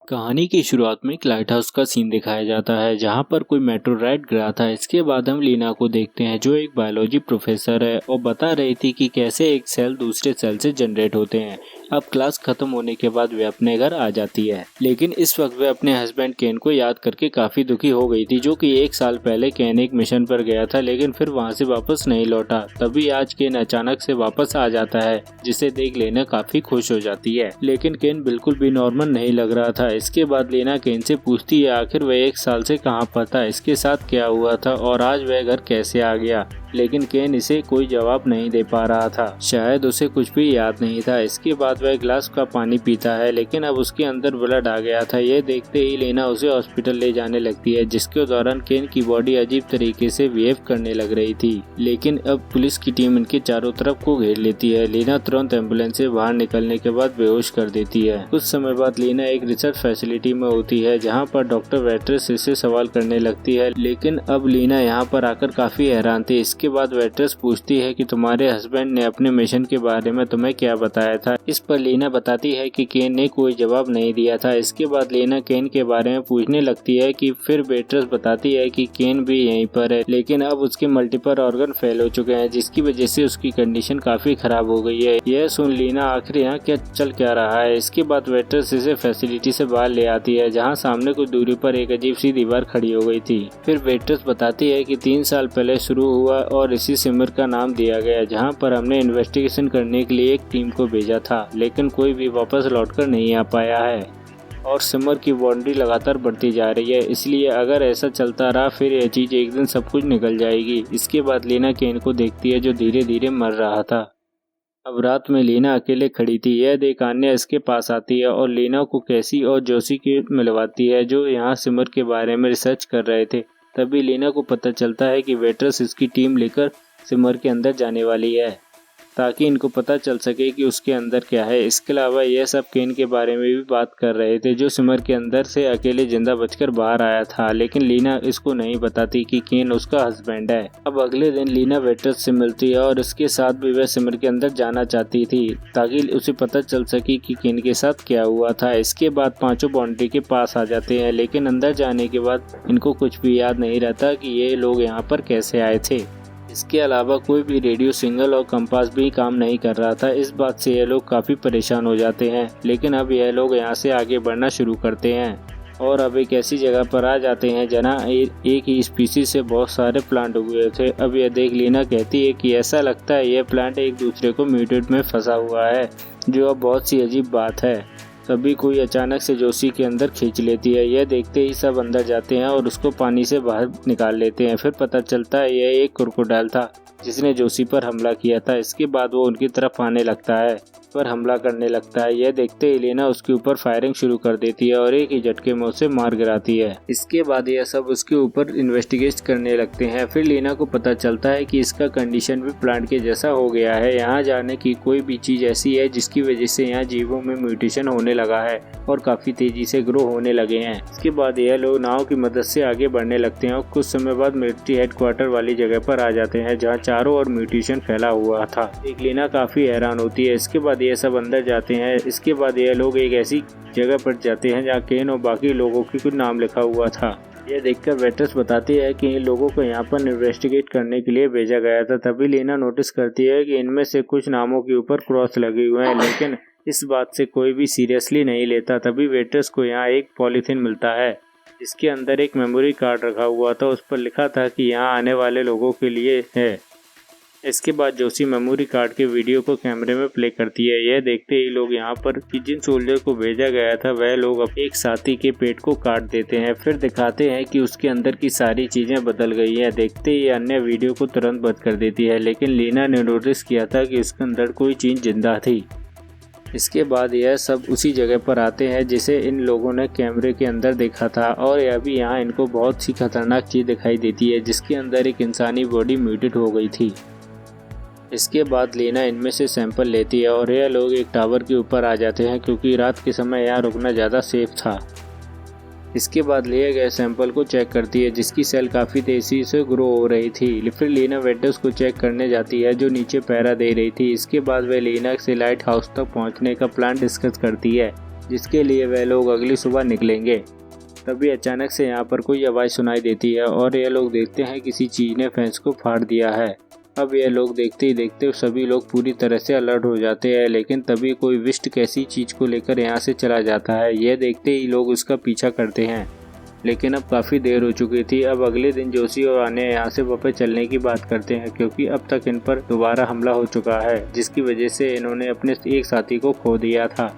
कहानी की शुरुआत में एक लाइट हाउस का सीन दिखाया जाता है जहां पर कोई मेटेओराइट गिरा था। इसके बाद हम लीना को देखते हैं जो एक बायोलॉजी प्रोफेसर है और बता रही थी कि कैसे एक सेल दूसरे सेल से जनरेट होते हैं। अब क्लास खत्म होने के बाद वे अपने घर आ जाती है, लेकिन इस वक्त वे अपने हस्बैंड केन को याद करके काफी दुखी हो गई थी, जो कि 1 साल पहले केन एक मिशन पर गया था लेकिन फिर वहां से वापस नहीं लौटा। तभी आज केन अचानक से वापस आ जाता है, जिसे देख लेना काफी खुश हो जाती है, लेकिन केन बिल्कुल भी नॉर्मल नहीं लग रहा था। इसके बाद लीना केन से पूछती है आखिर वह 1 साल से कहां पर था, इसके साथ क्या हुआ था और आज वह घर कैसे आ गया। लेकिन केन इसे कोई जवाब नहीं दे पा रहा था, शायद उसे कुछ भी याद नहीं था। इसके बाद वह ग्लास का पानी पीता है, लेकिन अब उसके अंदर ब्लड आ गया था। यह देखते ही लीना उसे हॉस्पिटल ले जाने लगती है, जिसके दौरान केन की बॉडी अजीब तरीके से बिहेव करने लग रही थी। लेकिन अब पुलिस की टीम इनके चारों तरफ को घेर लेती है। लीना तुरंत एम्बुलेंस से बाहर निकलने के बाद बेहोश कर देती है। कुछ समय बाद लीना एक रिसर्च फैसिलिटी में होती है, जहाँ पर डॉक्टर वेट्रेस इससे सवाल करने लगती है, लेकिन अब लीना यहाँ पर आकर काफी हैरान थी। इसके बाद वेट्रेस पूछती है कि तुम्हारे हस्बैंड ने अपने मिशन के बारे में तुम्हें क्या बताया था। इस पर लीना बताती है कि केन ने कोई जवाब नहीं दिया था। इसके बाद लीना केन के बारे में पूछने लगती है कि फिर वेट्रेस बताती है कि केन भी यहीं पर है, लेकिन अब उसके मल्टीपल ऑर्गन फेल हो चुके हैं, जिसकी वजह से उसकी कंडीशन काफी खराब हो गई है। यह सुन लीना आखिर यहाँ क्या रहा है। इसके बाद वेट्रेस इसे फैसिलिटी से बाहर ले आती है, जहाँ सामने कुछ दूरी पर एक अजीब सी दीवार खड़ी हो गई थी। फिर वेट्रेस बताती है कि 3 साल पहले शुरू हुआ और इसी सिमर का नाम दिया गया, जहां पर हमने इन्वेस्टिगेशन करने के लिए एक टीम को भेजा था, लेकिन कोई भी वापस लौटकर नहीं आ पाया है और सिमर की बाउंड्री लगातार बढ़ती जा रही है। इसलिए अगर ऐसा चलता रहा फिर यह चीज एक दिन सब कुछ निकल जाएगी। इसके बाद लीना केन को देखती है जो धीरे धीरे मर रहा था। अब रात में लीना अकेले खड़ी थी। यह देख आन्या इसके पास आती है और लीना को कैसी और जोशी के मिलवाती है, जो यहाँ सिमर के बारे में रिसर्च कर रहे थे। तभी लीना को पता चलता है कि वेट्रेस इसकी टीम लेकर सिमर के अंदर जाने वाली है, ताकि इनको पता चल सके कि उसके अंदर क्या है। इसके अलावा यह सब केन के बारे में भी बात कर रहे थे, जो सिमर के अंदर से अकेले जिंदा बचकर बाहर आया था, लेकिन लीना इसको नहीं बताती कि केन उसका हस्बैंड है। अब अगले दिन लीना वेट्रेस से मिलती है और इसके साथ भी वह सिमर के अंदर जाना चाहती थी, ताकि उसे पता चल सके कि केन के साथ क्या हुआ था। इसके बाद पांचों बाउंड्री के पास आ जाते हैं, लेकिन अंदर जाने के बाद इनको कुछ भी याद नहीं रहता कि ये लोग यहाँ पर कैसे आए थे। इसके अलावा कोई भी रेडियो सिग्नल और कंपास भी काम नहीं कर रहा था। इस बात से यह लोग काफ़ी परेशान हो जाते हैं, लेकिन अब यह लोग यहाँ से आगे बढ़ना शुरू करते हैं और अब एक ऐसी जगह पर आ जाते हैं जहाँ एक ही स्पीसीज से बहुत सारे प्लांट उगे थे। अब यह देख लीना कहती है कि ऐसा लगता है यह प्लांट एक दूसरे को म्यूटेट में फंसा हुआ है, जो अब बहुत सी अजीब बात है। तभी कोई अचानक से जोशी के अंदर खींच लेती है। यह देखते ही सब अंदर जाते हैं और उसको पानी से बाहर निकाल लेते हैं। फिर पता चलता है यह एक क्रोकोडाइल था जिसने जोशी पर हमला किया था। इसके बाद वो उनकी तरफ आने लगता है, पर हमला करने लगता है। यह देखते ही लीना उसके ऊपर फायरिंग शुरू कर देती है और एक ही झटके में उसे मार गिराती है। इसके बाद यह सब उसके ऊपर इन्वेस्टिगेट करने लगते हैं। फिर लीना को पता चलता है कि इसका कंडीशन भी प्लांट के जैसा हो गया है। यहाँ जाने की कोई भी चीज ऐसी है जिसकी वजह से यहाँ जीवों में म्यूटेशन होने लगा है और काफी तेजी से ग्रो होने लगे हैं। इसके बाद यह लोग नाव की मदद से आगे बढ़ने लगते हैं और कुछ समय बाद मिलिट्री हेडक्वार्टर वाली जगह पर आ जाते हैं, जहाँ चारों ओर म्यूटेशन फैला हुआ था। एक लीना काफी हैरान होती है। इसके बाद ये सब अंदर जाते हैं। इसके बाद ये लोग एक ऐसी जगह पर जाते हैं जहाँ केन और बाकी लोगों की कुछ नाम लिखा हुआ था। यह देखकर वेट्रेस बताती है कि इन लोगों को यहाँ पर इन्वेस्टिगेट करने के लिए भेजा गया था। तभी लीना नोटिस करती है कि इनमें से कुछ नामों के ऊपर क्रॉस लगे हुए हैं, लेकिन इस बात से कोई भी सीरियसली नहीं लेता। तभी वेट्रेस को यहाँ एक पॉलीथीन मिलता है जिसके अंदर एक मेमोरी कार्ड रखा हुआ था। उस पर लिखा था कि यहाँ आने वाले लोगों के लिए है। इसके बाद जोशी मेमोरी कार्ड के वीडियो को कैमरे में प्ले करती है। यह देखते ही लोग यहाँ पर कि जिन सोल्जर को भेजा गया था वह लोग अब एक साथी के पेट को काट देते हैं। फिर दिखाते हैं कि उसके अंदर की सारी चीजें बदल गई हैं। देखते ही अन्य वीडियो को तुरंत बंद कर देती है, लेकिन लीना ने नोटिस किया था कि उसके अंदर कोई चीज जिंदा थी। इसके बाद यह सब उसी जगह पर आते हैं जिसे इन लोगों ने कैमरे के अंदर देखा था, और अभी यहाँ इनको बहुत सी खतरनाक चीज दिखाई देती है जिसके अंदर एक इंसानी बॉडी म्यूटेट हो गई थी। इसके बाद लीना इनमें से सैंपल लेती है और यह लोग एक टावर के ऊपर आ जाते हैं क्योंकि रात के समय यहाँ रुकना ज़्यादा सेफ था। इसके बाद लिए गए सैंपल को चेक करती है जिसकी सेल काफ़ी तेज़ी से ग्रो हो रही थी। फिर लीना वेटर्स को चेक करने जाती है जो नीचे पहरा दे रही थी। इसके बाद वह लीना से लाइट हाउस तक पहुंचने का प्लान डिस्कस करती है जिसके लिए वह लोग अगली सुबह निकलेंगे। तभी अचानक से यहाँ पर कोई आवाज़ सुनाई देती है और ये लोग देखते हैं किसी चीज़ ने फेंस को फाड़ दिया है। अब ये लोग देखते ही देखते सभी लोग पूरी तरह से अलर्ट हो जाते हैं, लेकिन तभी कोई विस्ट कैसी चीज़ को लेकर यहाँ से चला जाता है। यह देखते ही लोग उसका पीछा करते हैं, लेकिन अब काफ़ी देर हो चुकी थी। अब अगले दिन जोशी और आन्या यहाँ से वापस चलने की बात करते हैं क्योंकि अब तक इन पर दोबारा हमला हो चुका है जिसकी वजह से इन्होंने अपने एक साथी को खो दिया था।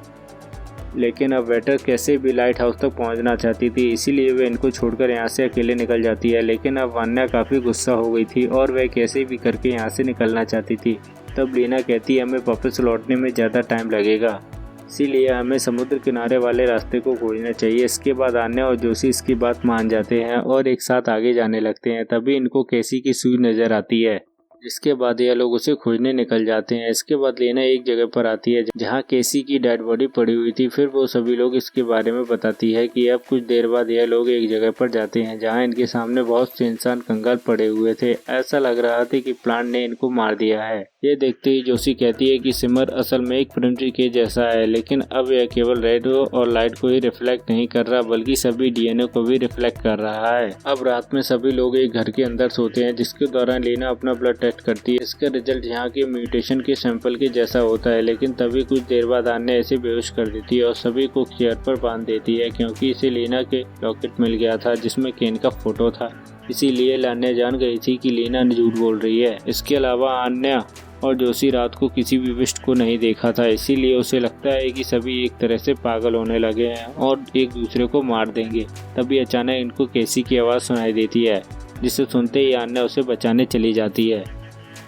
लेकिन अब वेटर कैसे भी लाइट हाउस तक पहुंचना चाहती थी, इसीलिए वे इनको छोड़कर यहाँ से अकेले निकल जाती है। लेकिन अब वान्या काफ़ी गुस्सा हो गई थी और वह कैसे भी करके यहाँ से निकलना चाहती थी। तब लीना कहती है हमें वापस लौटने में ज़्यादा टाइम लगेगा, इसीलिए हमें समुद्र किनारे वाले रास्ते को खोजना चाहिए। इसके बाद आन्या और जोशी इसकी बात मान जाते हैं और एक साथ आगे जाने लगते हैं। तभी इनको केसी की सुई नज़र आती है, जिसके बाद यह लोग उसे खोजने निकल जाते हैं। इसके बाद लीना एक जगह पर आती है जहां केसी की डेड बॉडी पड़ी हुई थी। फिर वो सभी लोग इसके बारे में बताती है कि अब कुछ देर बाद यह लोग एक जगह पर जाते हैं जहां इनके सामने बहुत से इंसान कंगाल पड़े हुए थे। ऐसा लग रहा था कि प्लांट ने इनको मार दिया है। ये देखते ही जोशी कहती है कि सिमर असल में एक प्रिंटर के जैसा है, लेकिन अब यह केवल रेडियो और लाइट को ही रिफ्लेक्ट नहीं कर रहा बल्कि सभी डीएनए को भी रिफ्लेक्ट कर रहा है। अब रात में सभी लोग एक घर के अंदर सोते हैं जिसके दौरान लीना अपना ब्लड टेस्ट करती है। इसका रिजल्ट यहाँ के म्यूटेशन के सैंपल के जैसा होता है, लेकिन तभी कुछ देर बाद आन्या इसे बेहोश कर देती है और सभी को चेयर पर बांध देती है क्योंकि इसे लीना के लॉकेट मिल गया था जिसमें केन का फोटो था। इसीलिए आन्या जान गई थी कि लीना झूठ बोल रही है। इसके अलावा आन्या और जोशी रात को किसी भी विस्ट को नहीं देखा था, इसीलिए उसे लगता है कि सभी एक तरह से पागल होने लगे हैं और एक दूसरे को मार देंगे। तभी अचानक इनको केसी की आवाज़ सुनाई देती है जिसे सुनते ही आन्या उसे बचाने चली जाती है,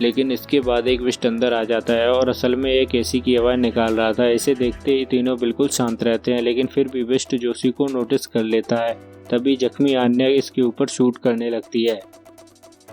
लेकिन इसके बाद एक विस्ट अंदर आ जाता है और असल में एक केसी की आवाज़ निकाल रहा था। इसे देखते ही तीनों बिल्कुल शांत रहते हैं, लेकिन फिर भी विस्ट जोशी को नोटिस कर लेता है। तभी जख्मी आन्या इसके ऊपर शूट करने लगती है,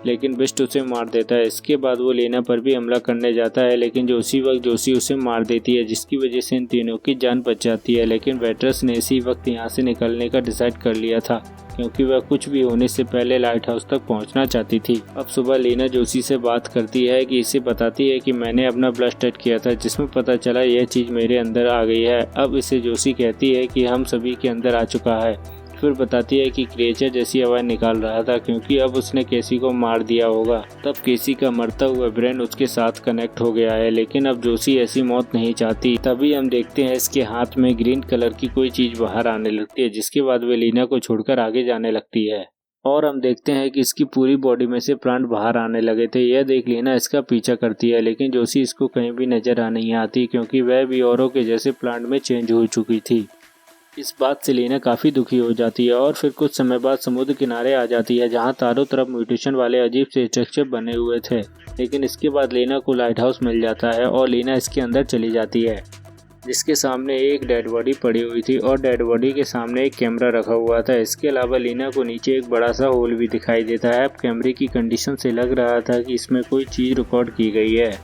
लेकिन बिस्ट उसे मार देता है। इसके बाद वो लीना पर भी हमला करने जाता है, लेकिन जोशी उसे मार देती है जिसकी वजह से इन तीनों की जान बच जाती है। लेकिन वेटरस ने इसी वक्त यहाँ से निकलने का डिसाइड कर लिया था क्योंकि वह कुछ भी होने से पहले लाइट हाउस तक पहुँचना चाहती थी। अब सुबह लीना जोशी से बात करती है कि इसे बताती है कि मैंने अपना ब्लड टेस्ट किया था जिसमें पता चला यह चीज़ मेरे अंदर आ गई है। अब इसे जोशी कहती है कि हम सभी के अंदर आ चुका है। फिर बताती है कि क्रिएचर जैसी आवाज़ निकाल रहा था क्योंकि अब उसने केसी को मार दिया होगा। तब केसी का मरता हुआ ब्रेन उसके साथ कनेक्ट हो गया है, लेकिन अब जोशी ऐसी मौत नहीं चाहती। तभी हम देखते हैं इसके हाथ में ग्रीन कलर की कोई चीज़ बाहर आने लगती है, जिसके बाद वे लीना को छोड़कर आगे जाने लगती है और हम देखते हैं कि इसकी पूरी बॉडी में से प्राण बाहर आने लगे थे। यह देख लीना इसका पीछा करती है, लेकिन जोशी इसको कहीं भी नजर आ नहीं आती क्योंकि वह भी औरों के जैसे प्लांट में चेंज हो चुकी थी। इस बात से लीना काफ़ी दुखी हो जाती है और फिर कुछ समय बाद समुद्र किनारे आ जाती है जहां चारों तरफ म्यूटेशन वाले अजीब से स्ट्रक्चर बने हुए थे। लेकिन इसके बाद लीना को लाइट हाउस मिल जाता है और लीना इसके अंदर चली जाती है जिसके सामने एक डेड बॉडी पड़ी हुई थी और डेड बॉडी के सामने एक कैमरा रखा हुआ था। इसके अलावा लीना को नीचे एक बड़ा सा होल भी दिखाई देता है। अब कैमरे की कंडीशन से लग रहा था कि इसमें कोई चीज़ रिकॉर्ड की गई है,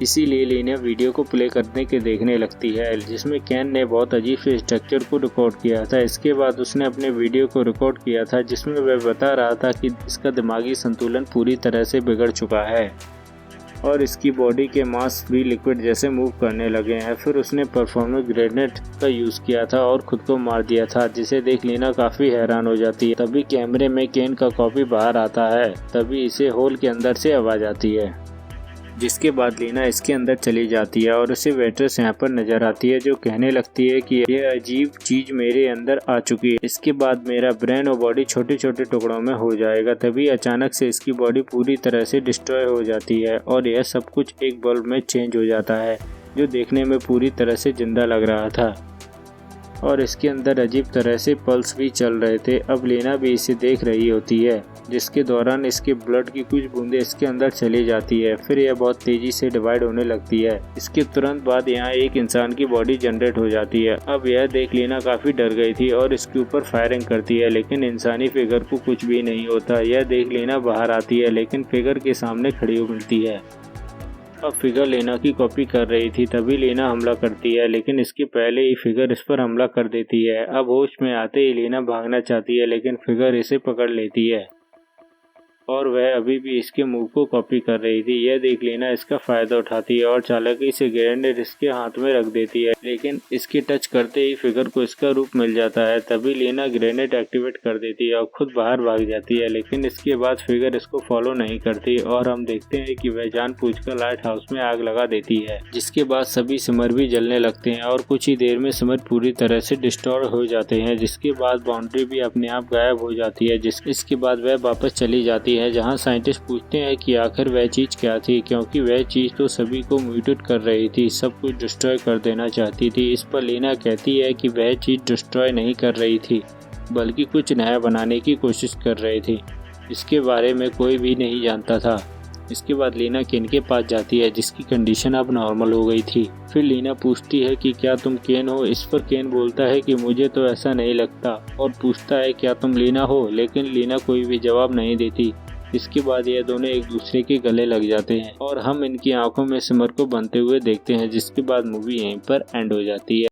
इसीलिए लीना वीडियो को प्ले करने के देखने लगती है जिसमें कैन ने बहुत अजीब से स्ट्रक्चर को रिकॉर्ड किया था। इसके बाद उसने अपने वीडियो को रिकॉर्ड किया था जिसमें वह बता रहा था कि इसका दिमागी संतुलन पूरी तरह से बिगड़ चुका है और इसकी बॉडी के मांस भी लिक्विड जैसे मूव करने लगे हैं। फिर उसने परफॉर्मेंस ग्रेनेड का यूज़ किया था और खुद को मार दिया था, जिसे देख लीना काफ़ी हैरान हो जाती है। तभी कैमरे में केन का कॉपी बाहर आता है, तभी इसे होल के अंदर से आवाज़ आती है जिसके बाद लीना इसके अंदर चली जाती है और उसे वेट्रेस यहाँ पर नजर आती है जो कहने लगती है कि यह अजीब चीज मेरे अंदर आ चुकी है, इसके बाद मेरा ब्रेन और बॉडी छोटे छोटे टुकड़ों में हो जाएगा। तभी अचानक से इसकी बॉडी पूरी तरह से डिस्ट्रॉय हो जाती है और यह सब कुछ एक बल्ब में चेंज हो जाता है जो देखने में पूरी तरह से जिंदा लग रहा था और इसके अंदर अजीब तरह से पल्स भी चल रहे थे। अब लीना भी इसे देख रही होती है जिसके दौरान इसके ब्लड की कुछ बूंदें इसके अंदर चली जाती है। फिर यह बहुत तेजी से डिवाइड होने लगती है। इसके तुरंत बाद यहाँ एक इंसान की बॉडी जनरेट हो जाती है। अब यह देख लीना काफी डर गई थी और इसके ऊपर फायरिंग करती है लेकिन इंसानी फिगर को कुछ भी नहीं होता। यह देख लीना बाहर आती है लेकिन फिगर के सामने खड़ी मिलती है। अब फिगर लीना की कॉपी कर रही थी, तभी लीना हमला करती है लेकिन इसके पहले ही फिगर इस पर हमला कर देती है। अब होश में आते ही लीना भागना चाहती है लेकिन फिगर इसे पकड़ लेती है और वह अभी भी इसके मुंह को कॉपी कर रही थी। यह देख लीना इसका फायदा उठाती है और चालाकी से ग्रेनेड इसके हाथ में रख देती है लेकिन इसके टच करते ही फिगर को इसका रूप मिल जाता है। तभी लीना ग्रेनेड एक्टिवेट कर देती है और खुद बाहर भाग जाती है लेकिन इसके बाद फिगर इसको फॉलो नहीं करती और हम देखते हैं कि वह जानबूझकर लाइट हाउस में आग लगा देती है, जिसके बाद सभी सिमर भी जलने लगते हैं और कुछ ही देर में सिमर पूरी तरह से डिस्ट्रॉय हो जाते हैं। जिसके बाद बाउंड्री भी अपने आप गायब हो जाती है। इसके बाद वह वापस चली जाती है जहां साइंटिस्ट पूछते हैं कि आखिर वह चीज क्या थी, क्योंकि वह चीज तो सभी को म्यूटेट कर रही थी, सब कुछ डिस्ट्रॉय कर देना चाहती थी। इस पर लीना कहती है कि वह चीज डिस्ट्रॉय नहीं कर रही थी बल्कि कुछ नया बनाने की कोशिश कर रही थी। इसके बारे में कोई भी नहीं जानता था। इसके बाद लीना केन के पास जाती है जिसकी कंडीशन अब नॉर्मल हो गई थी। फिर लीना पूछती है कि क्या तुम केन हो। इस पर केन बोलता है कि मुझे तो ऐसा नहीं लगता और पूछता है क्या तुम लीना हो, लेकिन लीना कोई भी जवाब नहीं देती। इसके बाद ये दोनों एक दूसरे के गले लग जाते हैं और हम इनकी आंखों में सिमर को बनते हुए देखते हैं, जिसके बाद मूवी यहीं पर एंड हो जाती है।